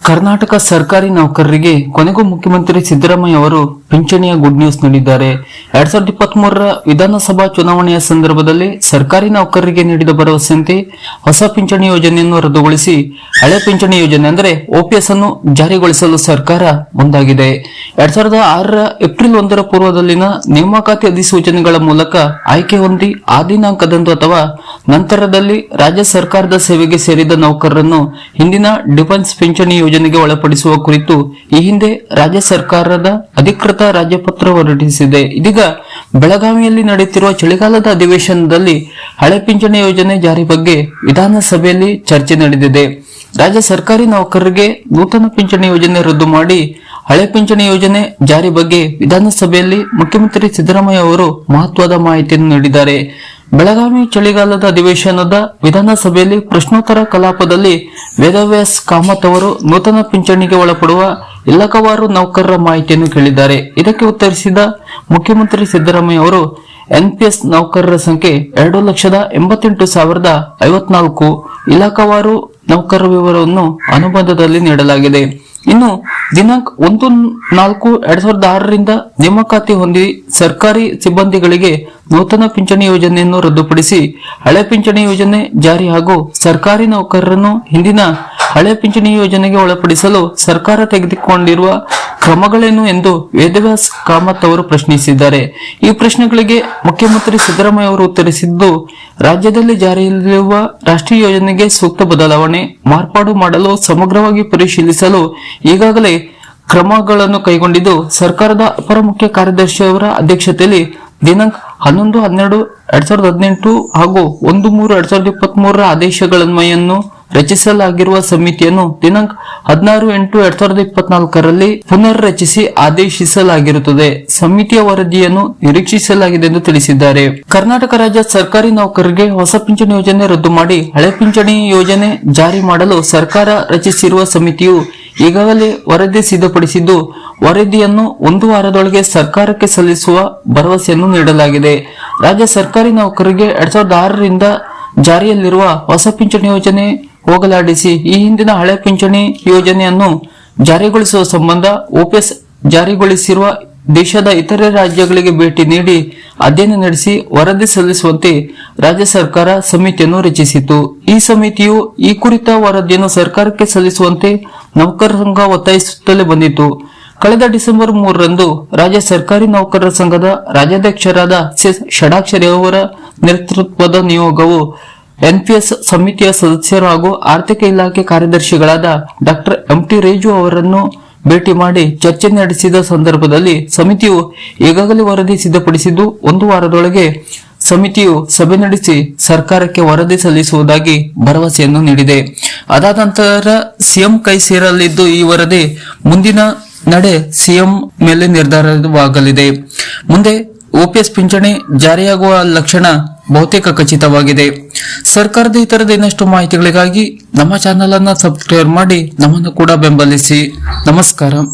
ಕರ್ನಾಟಕ ಸರ್ಕಾರಿ ನೌಕರರಿಗೆ ಕೊನೆಗೂ ಮುಖ್ಯಮಂತ್ರಿ ಸಿದ್ದರಾಮಯ್ಯ ಅವರು ಪಿಂಚಣಿಯ ಗುಡ್ ನ್ಯೂಸ್ ನೀಡಿದ್ದಾರೆ. 2023ರ ವಿಧಾನಸಭಾ ಚುನಾವಣೆಯ ಸಂದರ್ಭದಲ್ಲಿ ಸರ್ಕಾರಿ ನೌಕರರಿಗೆ ನೀಡಿದ ಭರವಸೆಯಂತೆ ಹೊಸ ಪಿಂಚಣಿ ಯೋಜನೆಯನ್ನು ರದ್ದುಗೊಳಿಸಿ ಹಳೆ ಪಿಂಚಣಿ ಯೋಜನೆ ಅಂದರೆ ಓಪಿಎಸ್ ಅನ್ನು ಜಾರಿಗೊಳಿಸಲು ಸರ್ಕಾರ ಮುಂದಾಗಿದೆ. 2006ರ ಏಪ್ರಿಲ್ 1ರ ಪೂರ್ವದಲ್ಲಿನ ನೇಮಕಾತಿ ಅಧಿಸೂಚನೆಗಳ ಮೂಲಕ ಆಯ್ಕೆ ಹೊಂದಿ ಆ ದಿನಾಂಕದಂದು ಅಥವಾ ನಂತರದಲ್ಲಿ ರಾಜ್ಯ ಸರ್ಕಾರದ ಸೇವೆಗೆ ಸೇರಿದ ನೌಕರರನ್ನು ಹಿಂದಿನ ಡಿಫೆನ್ಸ್ ಪಿಂಚಣಿ ಯೋಜನೆಗೆ ಒಳಪಡಿಸುವ ಕುರಿತು ಈ ಹಿಂದೆ ರಾಜ್ಯ ಸರ್ಕಾರದ ಅಧಿಕೃತ ರಾಜ್ಯಪತ್ರ ಹೊರಡಿಸಿದೆ. ಇದೀಗ ಬೆಳಗಾವಿಯಲ್ಲಿ ನಡೆಯುತ್ತಿರುವ ಚಳಿಗಾಲದ ಅಧಿವೇಶನದಲ್ಲಿ ಹಳೆ ಪಿಂಚಣಿ ಯೋಜನೆ ಜಾರಿ ಬಗ್ಗೆ ವಿಧಾನಸಭೆಯಲ್ಲಿ ಚರ್ಚೆ ನಡೆದಿದೆ. ರಾಜ್ಯ ಸರ್ಕಾರಿ ನೌಕರರಿಗೆ ನೂತನ ಪಿಂಚಣಿ ಯೋಜನೆ ರದ್ದು ಮಾಡಿ ಹಳೆ ಪಿಂಚಣಿ ಯೋಜನೆ ಜಾರಿ ಬಗ್ಗೆ ವಿಧಾನಸಭೆಯಲ್ಲಿ ಮುಖ್ಯಮಂತ್ರಿ ಸಿದ್ದರಾಮಯ್ಯ ಅವರು ಮಹತ್ವದ ಮಾಹಿತಿಯನ್ನು ನೀಡಿದ್ದಾರೆ. ಬೆಳಗಾವಿ ಚಳಿಗಾಲದ ಅಧಿವೇಶನದ ವಿಧಾನಸಭೆಯಲ್ಲಿ ಪ್ರಶ್ನೋತ್ತರ ಕಲಾಪದಲ್ಲಿ ವೇದವ್ಯಾಸ್ ಕಾಮತ್ ಅವರು ನೂತನ ಪಿಂಚಣಿಗೆ ಒಳಪಡುವ ಇಲಾಖಾವಾರು ನೌಕರರ ಮಾಹಿತಿಯನ್ನು ಕೇಳಿದ್ದಾರೆ. ಇದಕ್ಕೆ ಉತ್ತರಿಸಿದ ಮುಖ್ಯಮಂತ್ರಿ ಸಿದ್ದರಾಮಯ್ಯ ಅವರು ಎನ್ಪಿಎಸ್ ನೌಕರರ ಸಂಖ್ಯೆ 2,88,054 ಇಲಾಖಾವಾರು ನೌಕರರ ವಿವರವನ್ನು ಅನುಬಂಧದಲ್ಲಿ ನೀಡಲಾಗಿದೆ. ಇನ್ನು ದಿನಾಂಕ 1/4/2006ರಿಂದ ನೇಮಕಾತಿ ಹೊಂದಿ ಸರ್ಕಾರಿ ಸಿಬ್ಬಂದಿಗಳಿಗೆ ನೂತನ ಪಿಂಚಣಿ ಯೋಜನೆಯನ್ನು ರದ್ದುಪಡಿಸಿ ಹಳೆ ಪಿಂಚಣಿ ಯೋಜನೆ ಜಾರಿ ಹಾಗೂ ಸರ್ಕಾರಿ ನೌಕರರನ್ನು ಹಿಂದಿನ ಹಳೆ ಪಿಂಚಣಿ ಯೋಜನೆಗೆ ಒಳಪಡಿಸಲು ಸರ್ಕಾರ ತೆಗೆದುಕೊಂಡಿರುವ ಕ್ರಮಗಳೇನು ಎಂದು ವೇದವ್ಯಾಸ್ ಕಾಮತ್ ಅವರು ಪ್ರಶ್ನಿಸಿದ್ದಾರೆ. ಈ ಪ್ರಶ್ನೆಗಳಿಗೆ ಮುಖ್ಯಮಂತ್ರಿ ಸಿದ್ದರಾಮಯ್ಯ ಅವರು ಉತ್ತರಿಸಿದ್ದು, ರಾಜ್ಯದಲ್ಲಿ ಜಾರಿಯಲ್ಲಿರುವ ರಾಷ್ಟ್ರೀಯ ಯೋಜನೆಗೆ ಸೂಕ್ತ ಬದಲಾವಣೆ ಮಾರ್ಪಾಡು ಮಾಡಲು ಸಮಗ್ರವಾಗಿ ಪರಿಶೀಲಿಸಲು ಈಗಾಗಲೇ ಕ್ರಮಗಳನ್ನು ಕೈಗೊಂಡಿದ್ದು, ಸರ್ಕಾರದ ಅಪರ ಮುಖ್ಯ ಕಾರ್ಯದರ್ಶಿಯವರ ಅಧ್ಯಕ್ಷತೆಯಲ್ಲಿ ದಿನಾಂಕ 11/12/2018 ಹಾಗೂ 1/3/2023 ಆದೇಶಗಳನ್ವಯನ್ನು ರಚಿಸಲಾಗಿರುವ ಸಮಿತಿಯನ್ನು ದಿನಾಂಕ 16/8/2024ರಲ್ಲಿ ಪುನರ್ ರಚಿಸಿ ಆದೇಶಿಸಲಾಗಿರುತ್ತದೆ. ಸಮಿತಿಯ ವರದಿಯನ್ನು ನಿರೀಕ್ಷಿಸಲಾಗಿದೆ ಎಂದು ತಿಳಿಸಿದ್ದಾರೆ. ಕರ್ನಾಟಕ ರಾಜ್ಯ ಸರ್ಕಾರಿ ನೌಕರರಿಗೆ ಹೊಸ ಪಿಂಚಣಿ ಯೋಜನೆ ರದ್ದು ಮಾಡಿ ಹಳೆ ಪಿಂಚಣಿ ಯೋಜನೆ ಜಾರಿ ಮಾಡಲು ಸರ್ಕಾರ ರಚಿಸಿರುವ ಸಮಿತಿಯು ಈಗಾಗಲೇ ವರದಿ ಸಿದ್ಧಪಡಿಸಿದ್ದು, ವರದಿಯನ್ನು 1 ವಾರದೊಳಗೆ ಸರ್ಕಾರಕ್ಕೆ ಸಲ್ಲಿಸುವ ಭರವಸೆಯನ್ನು ನೀಡಲಾಗಿದೆ. ರಾಜ್ಯ ಸರ್ಕಾರಿ ನೌಕರರಿಗೆ 2006ರಿಂದ ಜಾರಿಯಲ್ಲಿರುವ ಹೊಸ ಪಿಂಚಣಿ ಯೋಜನೆ ಹೋಗಲಾಡಿಸಿ ಈ ಹಿಂದಿನ ಹಳೆ ಪಿಂಚಣಿ ಯೋಜನೆಯನ್ನು ಜಾರಿಗೊಳಿಸುವ ಸಂಬಂಧ ಓಪಿಎಸ್ ಜಾರಿಗೊಳಿಸಿರುವ ದೇಶದ ಇತರೆ ರಾಜ್ಯಗಳಿಗೆ ಭೇಟಿ ನೀಡಿ ಅಧ್ಯಯನ ನಡೆಸಿ ವರದಿ ಸಲ್ಲಿಸುವಂತೆ ರಾಜ್ಯ ಸರ್ಕಾರ ಸಮಿತಿಯನ್ನು ರಚಿಸಿತು. ಈ ಸಮಿತಿಯು ಈ ಕುರಿತ ವರದಿಯನ್ನು ಸರ್ಕಾರಕ್ಕೆ ಸಲ್ಲಿಸುವಂತೆ ನೌಕರ ಸಂಘ ಒತ್ತಾಯಿಸುತ್ತಲೇ ಬಂದಿತು. ಕಳೆದ ಡಿಸೆಂಬರ್ 3ರಂದು ರಾಜ್ಯ ಸರ್ಕಾರಿ ನೌಕರರ ಸಂಘದ ರಾಜ್ಯಾಧ್ಯಕ್ಷರಾದ ಷಡಾಕ್ಷರಿ ಅವರ ನೇತೃತ್ವದ ನಿಯೋಗವು ಎನ್ಪಿಎಸ್ ಸಮಿತಿಯ ಸದಸ್ಯರು ಹಾಗೂ ಆರ್ಥಿಕ ಇಲಾಖೆ ಕಾರ್ಯದರ್ಶಿಗಳಾದ ಡಾಕ್ಟರ್ ಎಂಟಿ ರೇಜು ಅವರನ್ನು ಭೇಟಿ ಮಾಡಿ ಚರ್ಚೆ ನಡೆಸಿದ ಸಂದರ್ಭದಲ್ಲಿ ಸಮಿತಿಯು ಈಗಾಗಲೇ ವರದಿ ಸಿದ್ಧಪಡಿಸಿದ್ದು 1 ವಾರದೊಳಗೆ ಸಮಿತಿಯು ಸಭೆ ನಡೆಸಿ ಸರ್ಕಾರಕ್ಕೆ ವರದಿ ಸಲ್ಲಿಸುವುದಾಗಿ ಭರವಸೆಯನ್ನು ನೀಡಿದೆ. ಅದಾದ ನಂತರ ಸಿಎಂ ಕೈ ಸೇರಲಿದ್ದು ಈ ವರದಿ ಮುಂದಿನ ನಡೆ ಸಿಎಂ ಮೇಲೆ ನಿರ್ಧಾರವಾಗಲಿದೆ. ಮುಂದೆ ಓಪಿಎಸ್ ಪಿಂಚಣಿ ಜಾರಿಯಾಗುವ ಲಕ್ಷಣ ಬಹುತೇಕ ಖಚಿತವಾಗಿದೆ. ಸರ್ಕಾರದ ಈ ತರದ ಇನ್ನಷ್ಟು ಮಾಹಿತಿಗಳಿಗಾಗಿ ನಮ್ಮ ಚಾನೆಲ್ ಅನ್ನು ಸಬ್ಸ್ಕ್ರೈಬ್ ಮಾಡಿ ನಮ್ಮನ್ನು ಕೂಡ ಬೆಂಬಲಿಸಿ. ನಮಸ್ಕಾರ.